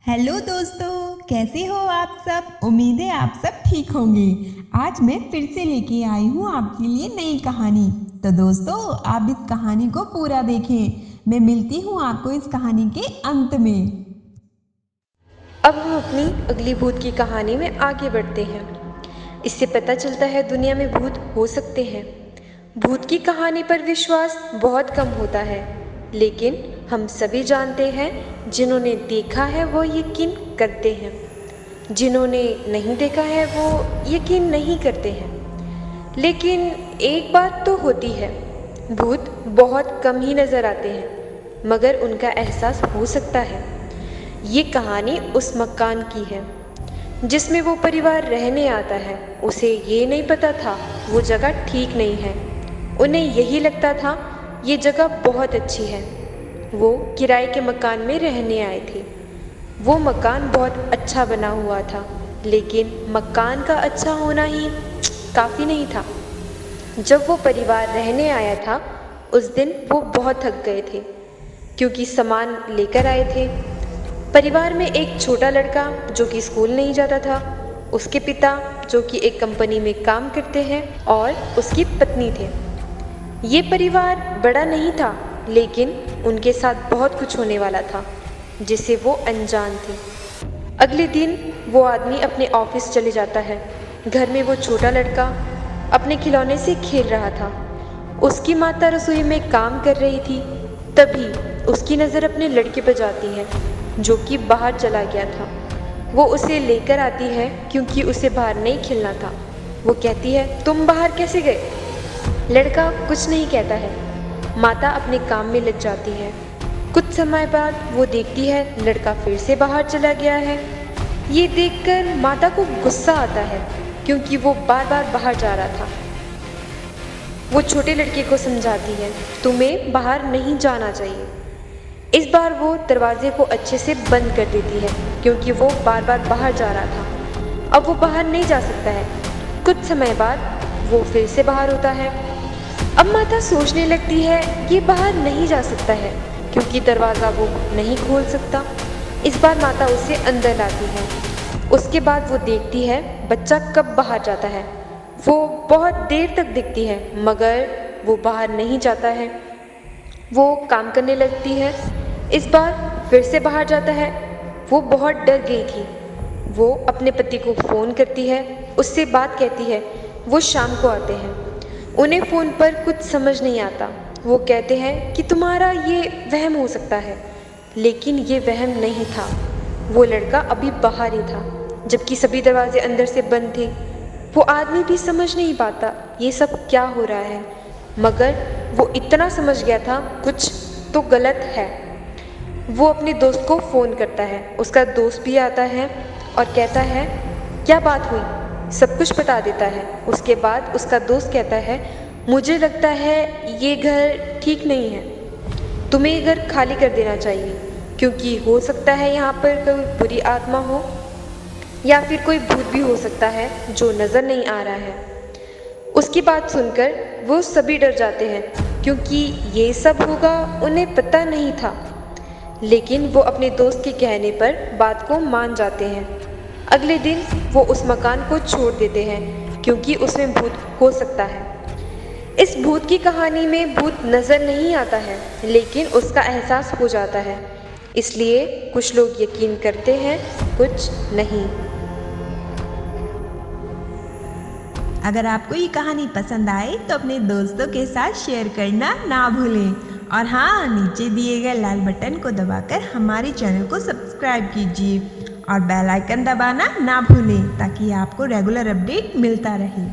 Hello दोस्तों, कैसे हो आप सब। उम्मीद है आप सब ठीक होंगे। आज मैं फिर से लेके आई हूँ आपके लिए नई कहानी। तो दोस्तों, आप इस कहानी को पूरा देखें। मैं मिलती हूँ आपको इस कहानी के अंत में। अब हम अपनी अगली भूत की कहानी में आगे बढ़ते हैं। इससे पता चलता है दुनिया में भूत हो सकते हैं। भूत की कहानी पर विश्वास बहुत कम होता है, लेकिन हम सभी जानते हैं जिन्होंने देखा है वो यकीन करते हैं, जिन्होंने नहीं देखा है वो यकीन नहीं करते हैं। लेकिन एक बात तो होती है, भूत बहुत कम ही नज़र आते हैं, मगर उनका एहसास हो सकता है। ये कहानी उस मकान की है जिसमें वो परिवार रहने आता है। उसे ये नहीं पता था वो जगह ठीक नहीं है। उन्हें यही लगता था ये जगह बहुत अच्छी है। वो किराए के मकान में रहने आए थे। वो मकान बहुत अच्छा बना हुआ था, लेकिन मकान का अच्छा होना ही काफ़ी नहीं था। जब वो परिवार रहने आया था उस दिन वो बहुत थक गए थे, क्योंकि सामान लेकर आए थे। परिवार में एक छोटा लड़का जो कि स्कूल नहीं जाता था, उसके पिता जो कि एक कंपनी में काम करते हैं, और उसकी पत्नी थे। ये परिवार बड़ा नहीं था, लेकिन उनके साथ बहुत कुछ होने वाला था जिसे वो अनजान थे। अगले दिन वो आदमी अपने ऑफिस चले जाता है। घर में वो छोटा लड़का अपने खिलौने से खेल रहा था। उसकी माता रसोई में काम कर रही थी। तभी उसकी नज़र अपने लड़के पर जाती है जो कि बाहर चला गया था। वो उसे लेकर आती है क्योंकि उसे बाहर नहीं खेलना था। वो कहती है, तुम बाहर कैसे गए? लड़का कुछ नहीं कहता है। माता अपने काम में लग जाती है। कुछ समय बाद वो देखती है लड़का फिर से बाहर चला गया है। ये देखकर माता को गुस्सा आता है क्योंकि वो बार बार बाहर जा रहा था। वो छोटे लड़के को समझाती है, तुम्हें बाहर नहीं जाना चाहिए। इस बार वो दरवाजे को अच्छे से बंद कर देती है क्योंकि वो बार बार बाहर जा रहा था। अब वो बाहर नहीं जा सकता है। कुछ समय बाद वो फिर से बाहर होता है। अब माता सोचने लगती है ये बाहर नहीं जा सकता है क्योंकि दरवाज़ा वो नहीं खोल सकता। इस बार माता उसे अंदर लाती है। उसके बाद वो देखती है बच्चा कब बाहर जाता है। वो बहुत देर तक दिखती है मगर वो बाहर नहीं जाता है। वो काम करने लगती है। इस बार फिर से बाहर जाता है। वो बहुत डर गई थी। वो अपने पति को फ़ोन करती है, उससे बात कहती है। वो शाम को आते हैं। उन्हें फ़ोन पर कुछ समझ नहीं आता। वो कहते हैं कि तुम्हारा ये वहम हो सकता है, लेकिन ये वहम नहीं था। वो लड़का अभी बाहर ही था, जबकि सभी दरवाजे अंदर से बंद थे। वो आदमी भी समझ नहीं पाता ये सब क्या हो रहा है, मगर वो इतना समझ गया था कुछ तो गलत है। वो अपने दोस्त को फ़ोन करता है। उसका दोस्त भी आता है और कहता है, क्या बात हुई? सब कुछ बता देता है। उसके बाद उसका दोस्त कहता है, मुझे लगता है ये घर ठीक नहीं है, तुम्हें ये घर खाली कर देना चाहिए, क्योंकि हो सकता है यहाँ पर कोई बुरी आत्मा हो या फिर कोई भूत भी हो सकता है जो नज़र नहीं आ रहा है। उसकी बात सुनकर वो सभी डर जाते हैं क्योंकि ये सब होगा उन्हें पता नहीं था। लेकिन वो अपने दोस्त के कहने पर बात को मान जाते हैं। अगले दिन वो उस मकान को छोड़ देते हैं क्योंकि उसमें भूत हो सकता है। इस भूत की कहानी में भूत नज़र नहीं आता है, लेकिन उसका एहसास हो जाता है। इसलिए कुछ लोग यकीन करते हैं, कुछ नहीं। अगर आपको ये कहानी पसंद आए तो अपने दोस्तों के साथ शेयर करना ना भूलें। और हाँ, नीचे दिए गए लाल बटन को दबाकर हमारे चैनल को सब्सक्राइब कीजिए और बेल आइकन दबाना ना भूलें ताकि आपको रेगुलर अपडेट मिलता रहे।